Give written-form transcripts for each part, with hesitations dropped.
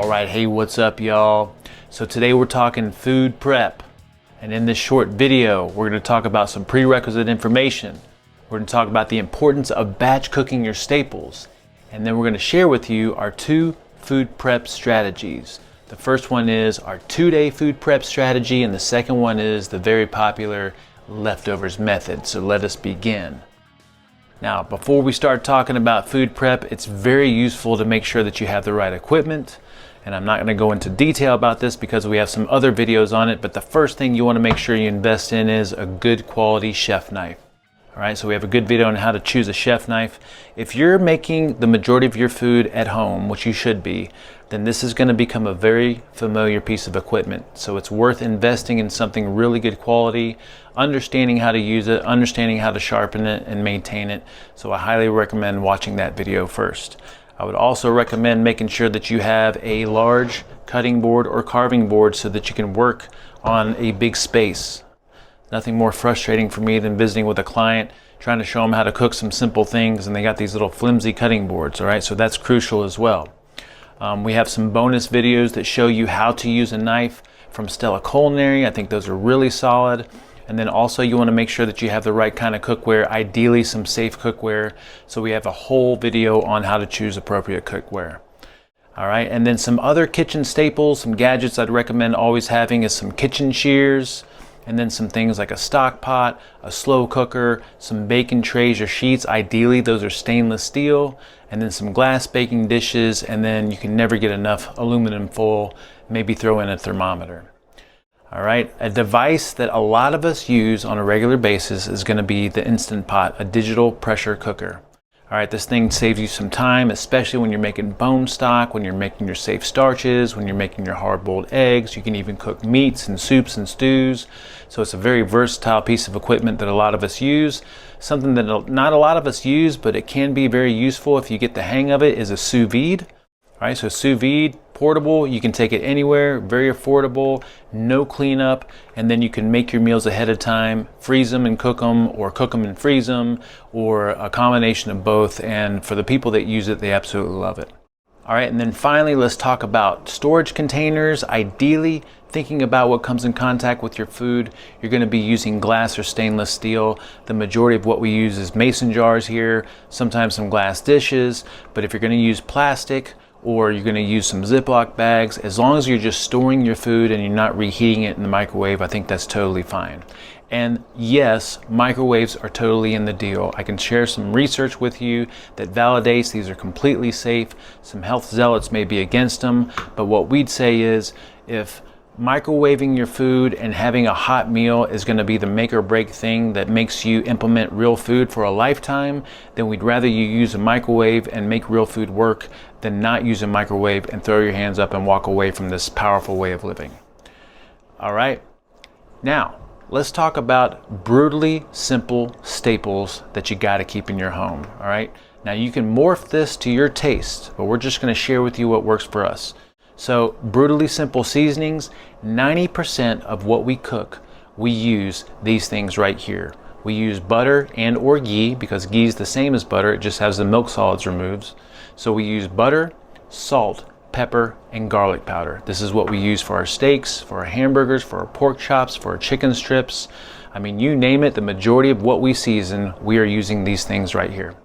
All right, hey, what's up, y'all? So today we're talking food prep. And in this short video, we're gonna talk about some prerequisite information. We're gonna talk about the importance of batch cooking your staples. And then we're gonna share with you our 2 food prep strategies. The first one is our 2-day food prep strategy, and the second one is the very popular leftovers method. So let us begin. Now, before we start talking about food prep, it's very useful to make sure that you have the right equipment. And I'm not going to go into detail about this because we have some other videos on it, but the first thing you want to make sure you invest in is a good quality chef knife. All right, so we have a good video on how to choose a chef knife. If you're making the majority of your food at home, which you should be, then this is going to become a very familiar piece of equipment. So it's worth investing in something really good quality, understanding how to use it, understanding how to sharpen it and maintain it. So I highly recommend watching that video first. I would also recommend making sure that you have a large cutting board or carving board so that you can work on a big space. Nothing more frustrating for me than visiting with a client, trying to show them how to cook some simple things, and they got these little flimsy cutting boards, all right? So that's crucial as well. We have some bonus videos that show you how to use a knife from Stella Culinary. I think those are really solid. And then also you want to make sure that you have the right kind of cookware, ideally some safe cookware. So we have a whole video on how to choose appropriate cookware. All right, and then some other kitchen staples, some gadgets I'd recommend always having is some kitchen shears, and then some things like a stock pot, a slow cooker, some baking trays or sheets. Ideally, those are stainless steel, and then some glass baking dishes, and then you can never get enough aluminum foil. Maybe throw in a thermometer. All right, a device that a lot of us use on a regular basis is going to be the Instant Pot, a digital pressure cooker. All right, this thing saves you some time, especially when you're making bone stock, when you're making your safe starches, when you're making your hard-boiled eggs. You can even cook meats and soups and stews. So it's a very versatile piece of equipment that a lot of us use. Something that not a lot of us use, but it can be very useful if you get the hang of it, is a sous vide. All right, so sous vide, portable, you can take it anywhere, very affordable, no cleanup, and then you can make your meals ahead of time, freeze them and cook them, or cook them and freeze them, or a combination of both. And for the people that use it, they absolutely love it. All right, and then finally, let's talk about storage containers. Ideally, thinking about what comes in contact with your food, you're going to be using glass or stainless steel. The majority of what we use is mason jars here, sometimes some glass dishes, but if you're going to use plastic, or you're going to use some Ziploc bags, as long as you're just storing your food and you're not reheating it in the microwave, I think that's totally fine. And yes, microwaves are totally in the deal. I can share some research with you that validates these are completely safe. Some health zealots may be against them, but what we'd say is if microwaving your food and having a hot meal is going to be the make or break thing that makes you implement real food for a lifetime, then we'd rather you use a microwave and make real food work than not use a microwave and throw your hands up and walk away from this powerful way of living. All right, now let's talk about brutally simple staples that you got to keep in your home. All right, now you can morph this to your taste, but we're just going to share with you what works for us. So brutally simple seasonings, 90% of what we cook, we use these things right here. We use butter and or ghee, because ghee is the same as butter, it just has the milk solids removed. So we use butter, salt, pepper, and garlic powder. This is what we use for our steaks, for our hamburgers, for our pork chops, for our chicken strips. I mean, you name it, the majority of what we season, we are using these things right here.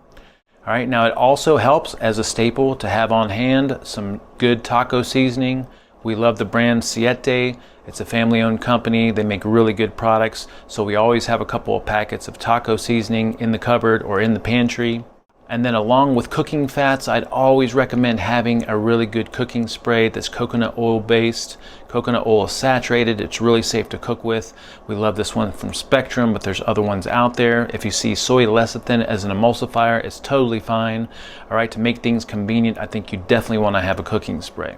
All right, now it also helps as a staple to have on hand some good taco seasoning. We love the brand Siete. It's a family-owned company. They make really good products. So we always have a couple of packets of taco seasoning in the cupboard or in the pantry. And then along with cooking fats, I'd always recommend having a really good cooking spray that's coconut oil based. Coconut oil is saturated. It's really safe to cook with. We love this one from Spectrum, but there's other ones out there. If you see soy lecithin as an emulsifier, it's totally fine. All right, to make things convenient, I think you definitely want to have a cooking spray.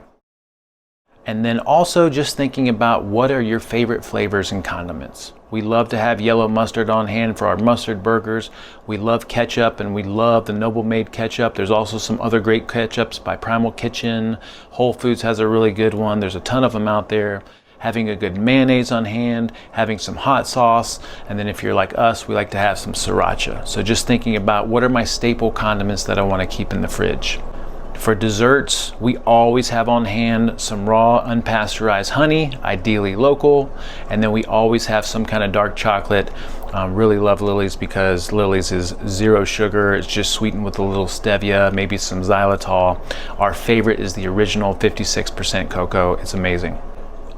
And then also just thinking about what are your favorite flavors and condiments. We love to have yellow mustard on hand for our mustard burgers. We love ketchup, and we love the Noble Made ketchup. There's also some other great ketchups by Primal Kitchen. Whole Foods has a really good one. There's a ton of them out there. Having a good mayonnaise on hand, having some hot sauce, and then if you're like us, we like to have some sriracha. So just thinking about what are my staple condiments that I want to keep in the fridge. For desserts, we always have on hand some raw unpasteurized honey, ideally local, and then we always have some kind of dark chocolate. Really love Lily's because Lily's is 0 sugar. It's just sweetened with a little stevia, maybe some xylitol. Our favorite is the original 56% cocoa. It's amazing.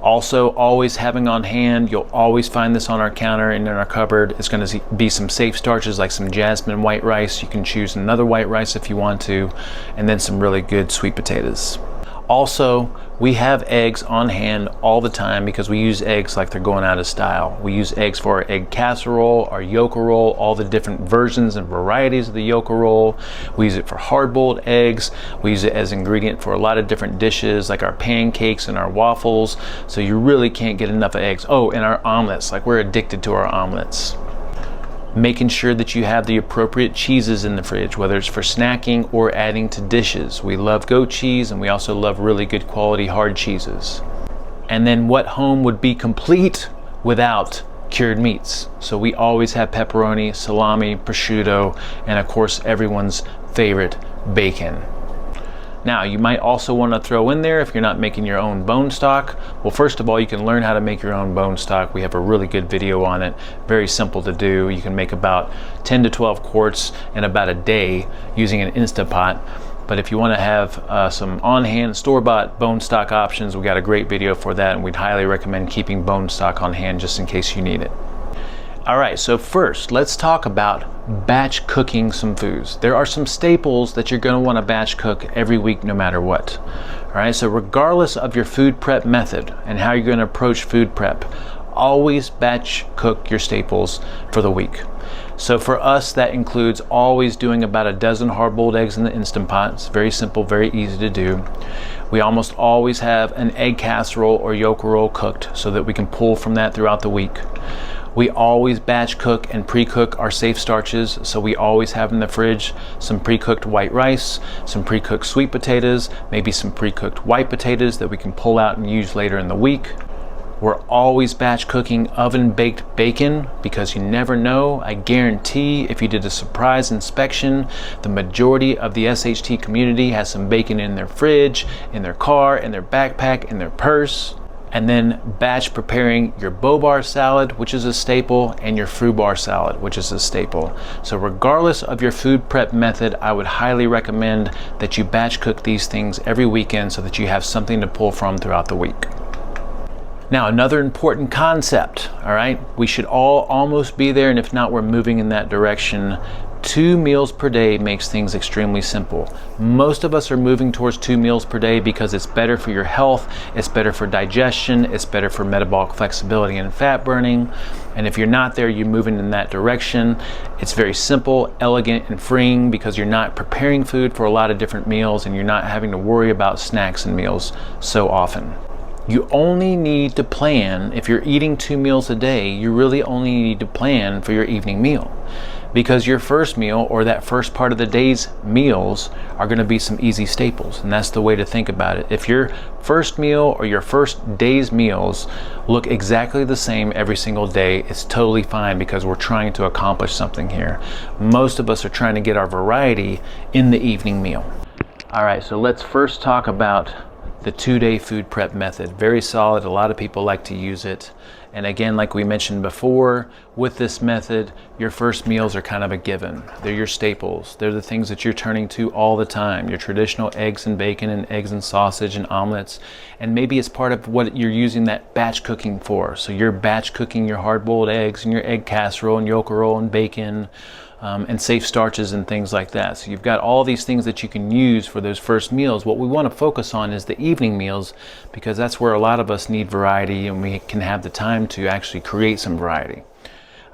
Also, always having on hand, you'll always find this on our counter and in our cupboard. It's going to be some safe starches like some jasmine white rice. You can choose another white rice if you want to, and then some really good sweet potatoes. Also, we have eggs on hand all the time because we use eggs like they're going out of style. We use eggs for our egg casserole, our yolk roll, all the different versions and varieties of the yolk roll. We use it for hard-boiled eggs. We use it as ingredient for a lot of different dishes like our pancakes and our waffles. So you really can't get enough of eggs. Oh, and our omelets, like we're addicted to our omelets. Making sure that you have the appropriate cheeses in the fridge, whether it's for snacking or adding to dishes. We love goat cheese, and we also love really good quality hard cheeses. And then what home would be complete without cured meats? So we always have pepperoni, salami, prosciutto, and of course everyone's favorite, bacon. Now, you might also want to throw in there, if you're not making your own bone stock, well, first of all, you can learn how to make your own bone stock. We have a really good video on it. Very simple to do. You can make about 10 to 12 quarts in about a day using an Instant Pot. But if you want to have some on-hand store-bought bone stock options, we got a great video for that, and we'd highly recommend keeping bone stock on hand just in case you need it. All right, so first, let's talk about batch cooking some foods. There are some staples that you're going to want to batch cook every week no matter what. All right, so regardless of your food prep method and how you're going to approach food prep, always batch cook your staples for the week. So for us, that includes always doing about a dozen hard-boiled eggs in the Instant Pot. It's very simple, very easy to do. We almost always have an egg casserole or yolk roll cooked so that we can pull from that throughout the week. We always batch cook and pre-cook our safe starches, so we always have in the fridge some pre-cooked white rice, some pre-cooked sweet potatoes, maybe some pre-cooked white potatoes that we can pull out and use later in the week. We're always batch cooking oven-baked bacon because you never know. I guarantee if you did a surprise inspection, the majority of the SHT community has some bacon in their fridge, in their car, in their backpack, in their purse. And then batch preparing your Bobar salad, which is a staple, and your Frubar salad, which is a staple. So regardless of your food prep method, I would highly recommend that you batch cook these things every weekend so that you have something to pull from throughout the week. Now, another important concept, all right? We should all almost be there, and if not, we're moving in that direction. 2 meals per day makes things extremely simple. Most of us are moving towards 2 meals per day because it's better for your health, it's better for digestion, it's better for metabolic flexibility and fat burning. And if you're not there, you're moving in that direction. It's very simple, elegant, and freeing because you're not preparing food for a lot of different meals and you're not having to worry about snacks and meals so often. You only need to plan, if you're eating 2 meals a day, you really only need to plan for your evening meal. Because your first meal or that first part of the day's meals are going to be some easy staples, and that's the way to think about it. If your first meal or your first day's meals look exactly the same every single day, it's totally fine because we're trying to accomplish something here. Most of us are trying to get our variety in the evening meal. All right, so let's first talk about the 2-day food prep method. Very solid, a lot of people like to use it. And again, like we mentioned before, with this method, your first meals are kind of a given. They're your staples. They're the things that you're turning to all the time. Your traditional eggs and bacon and eggs and sausage and omelets. And maybe it's part of what you're using that batch cooking for. So you're batch cooking your hard-boiled eggs and your egg casserole and yolk roll and bacon. And safe starches and things like that. So you've got all these things that you can use for those first meals. What we want to focus on is the evening meals because that's where a lot of us need variety and we can have the time to actually create some variety.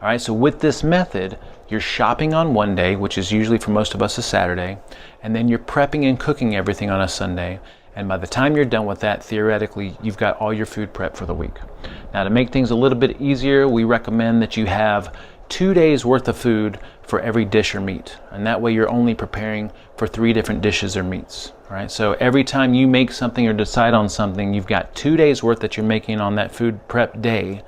All right, so with this method, you're shopping on one day, which is usually for most of us a Saturday, and then you're prepping and cooking everything on a Sunday. And by the time you're done with that, theoretically, you've got all your food prep for the week. Now, to make things a little bit easier, we recommend that you have 2 days worth of food for every dish or meat. And that way you're only preparing for 3 different dishes or meats. All right, so every time you make something or decide on something, you've got 2 days worth that you're making on that food prep day.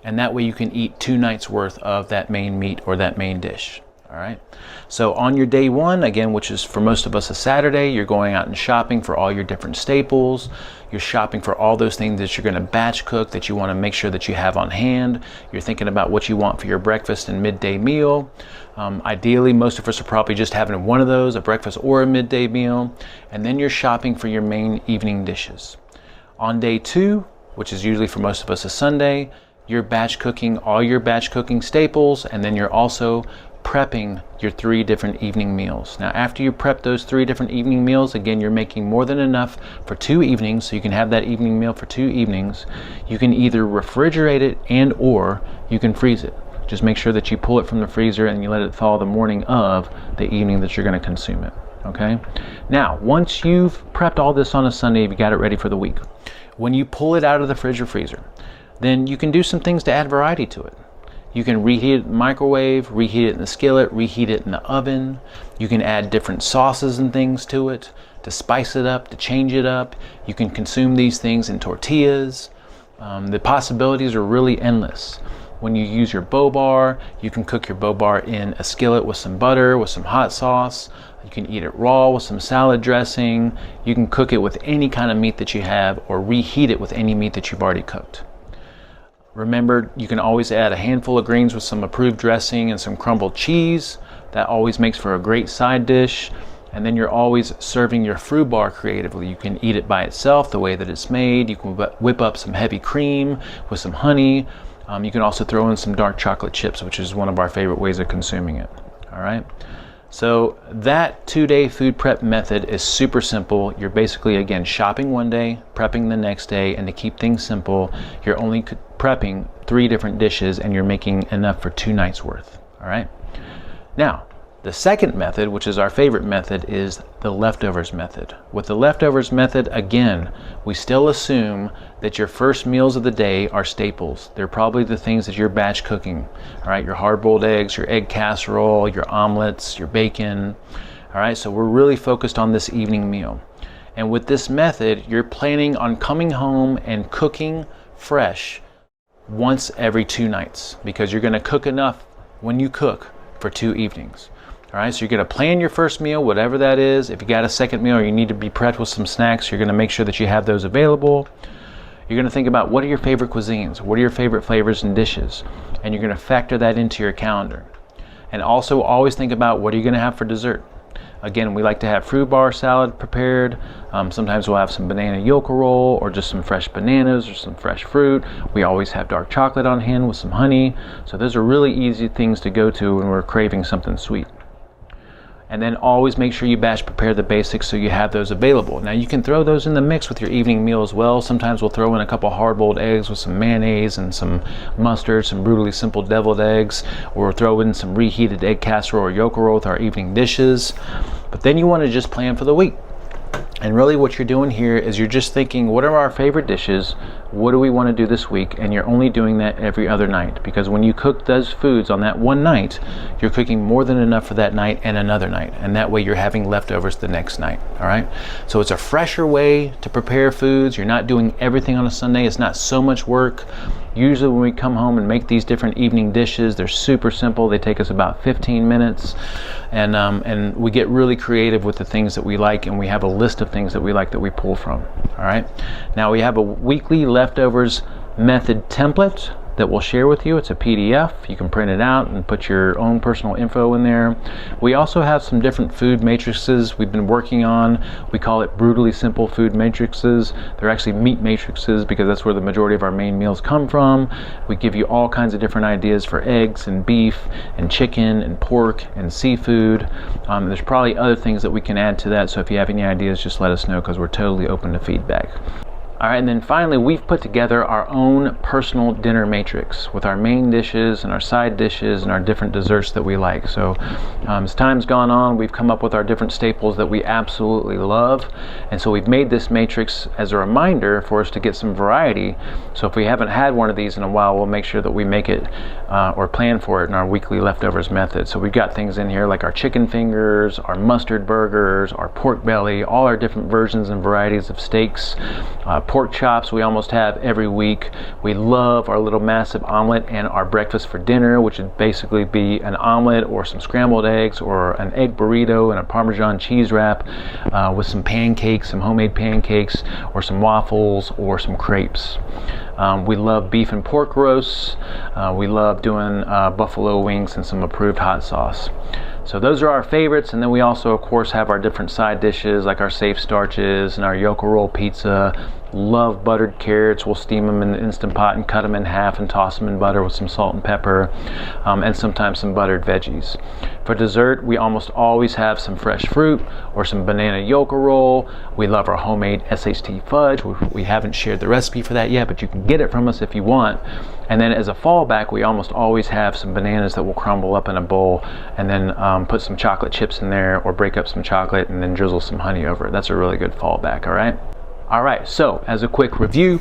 And that way you can eat 2 nights worth of that main meat or that main dish. All right. So on your day one, again, which is for most of us a Saturday, you're going out and shopping for all your different staples. You're shopping for all those things that you're going to batch cook that you want to make sure that you have on hand. You're thinking about what you want for your breakfast and midday meal. Ideally, most of us are probably just having one of those, a breakfast or a midday meal. And then you're shopping for your main evening dishes. On day two, which is usually for most of us a Sunday, you're batch cooking all your batch cooking staples, and then you're also prepping your 3 different evening meals. Now, after you prep those 3 different evening meals, again, you're making more than enough for 2 evenings, so you can have that evening meal for 2 evenings. You can either refrigerate it and or you can freeze it. Just make sure that you pull it from the freezer and you let it thaw the morning of the evening that you're going to consume it. Okay? Now, once you've prepped all this on a Sunday, you got it ready for the week. When you pull it out of the fridge or freezer, then you can do some things to add variety to it. You can reheat it in the microwave, reheat it in the skillet, reheat it in the oven. You can add different sauces and things to it to spice it up, to change it up. You can consume these things in tortillas. The possibilities are really endless. When you use your bow bar, you can cook your bow bar in a skillet with some butter, with some hot sauce. You can eat it raw with some salad dressing. You can cook it with any kind of meat that you have, or reheat it with any meat that you've already cooked. Remember, you can always add a handful of greens with some approved dressing and some crumbled cheese. That always makes for a great side dish. And then you're always serving your fruit bar creatively. You can eat it by itself the way that it's made. You can whip up some heavy cream with some honey. You can also throw in some dark chocolate chips, which is one of our favorite ways of consuming it. All right. So that 2-day food prep method is super simple. You're basically, again, shopping one day, prepping the next day, and to keep things simple, you're only prepping 3 different dishes and you're making enough for 2 nights worth. All right. Now, the second method, which is our favorite method, is the leftovers method. With the leftovers method, again, we still assume that your first meals of the day are staples. They're probably the things that you're batch cooking. All right, your hard-boiled eggs, your egg casserole, your omelets, your bacon. All right, so we're really focused on this evening meal. And with this method, you're planning on coming home and cooking fresh once every 2 nights, because you're going to cook enough when you cook for 2 evenings. All right, so you're going to plan your first meal, whatever that is. If you got a second meal or you need to be prepped with some snacks, you're going to make sure that you have those available. You're going to think about what are your favorite cuisines, what are your favorite flavors and dishes, and you're going to factor that into your calendar. And also always think about what are you going to have for dessert. Again, we like to have fruit bar salad prepared. Sometimes we'll have some banana yolk roll or just some fresh bananas or some fresh fruit. We always have dark chocolate on hand with some honey. So those are really easy things to go to when we're craving something sweet. And then always make sure you batch prepare the basics so you have those available. Now you can throw those in the mix with your evening meal as well. Sometimes we'll throw in a couple hard-boiled eggs with some mayonnaise and some mustard, some brutally simple deviled eggs, or we'll throw in some reheated egg casserole or yolk roll with our evening dishes. But then you want to just plan for the week. And really what you're doing here is you're just thinking, what are our favorite dishes? What do we want to do this week? And you're only doing that every other night, because when you cook those foods on that one night, you're cooking more than enough for that night and another night. And that way you're having leftovers the next night. All right. So it's a fresher way to prepare foods. You're not doing everything on a Sunday. It's not so much work. Usually when we come home and make these different evening dishes, they're super simple. They take us about 15 minutes. And we get really creative with the things that we like, and we have a list of things that we like that we pull from. All right. Now we have a weekly leftovers method template that we'll share with you. It's a PDF. You can print it out and put your own personal info in there. We also have some different food matrices we've been working on. We call it brutally simple food matrices. They're actually meat matrices because that's where the majority of our main meals come from. We give you all kinds of different ideas for eggs and beef and chicken and pork and seafood. There's probably other things that we can add to that, so if you have any ideas, just let us know, because we're totally open to feedback. All right, and then finally, we've put together our own personal dinner matrix with our main dishes and our side dishes and our different desserts that we like. So as time's gone on, we've come up with our different staples that we absolutely love. And so we've made this matrix as a reminder for us to get some variety. So if we haven't had one of these in a while, we'll make sure that we make it or plan for it in our weekly leftovers method. So we've got things in here like our chicken fingers, our mustard burgers, our pork belly, all our different versions and varieties of steaks, pork chops we almost have every week. We love our little massive omelet and our breakfast for dinner, which would basically be an omelet or some scrambled eggs or an egg burrito and a Parmesan cheese wrap with some pancakes, some homemade pancakes, or some waffles or some crepes. We love beef and pork roasts. We love doing buffalo wings and some approved hot sauce. So those are our favorites, and then we also of course have our different side dishes like our safe starches and our yoke roll pizza. Love buttered carrots. We'll steam them in the Instant Pot and cut them in half and toss them in butter with some salt and pepper, and sometimes some buttered veggies. For dessert, we almost always have some fresh fruit or some banana yoke roll. We love our homemade SHT fudge. We haven't shared the recipe for that yet, but you can get it from us if you want. And then as a fallback, we almost always have some bananas that we'll crumble up in a bowl and then put some chocolate chips in there, or break up some chocolate and then drizzle some honey over it. That's a really good fallback, all right? All right, so as a quick review,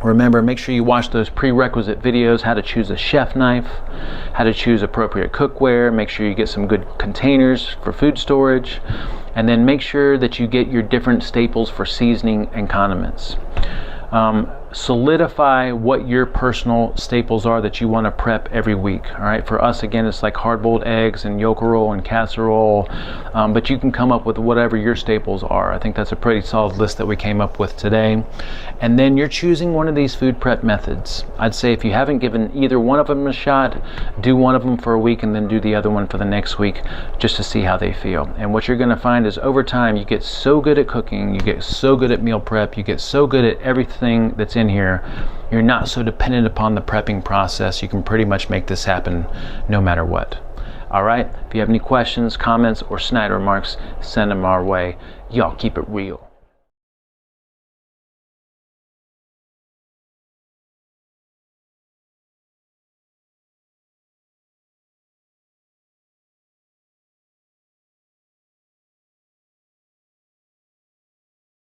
remember, make sure you watch those prerequisite videos: how to choose a chef knife, how to choose appropriate cookware, make sure you get some good containers for food storage, and then make sure that you get your different staples for seasoning and condiments. Solidify what your personal staples are that you want to prep every week. All right, for us, again, it's like hard-boiled eggs and yolk roll and casserole, but you can come up with whatever your staples are. I think that's a pretty solid list that we came up with today. And then you're choosing one of these food prep methods. I'd say if you haven't given either one of them a shot, do one of them for a week and then do the other one for the next week, just to see how they feel. And what you're going to find is over time you get so good at cooking, you get so good at meal prep, you get so good at everything that's in here, you're not so dependent upon the prepping process. You can pretty much make this happen no matter what. All right, if you have any questions, comments, or snide remarks, send them our way. Y'all keep it real.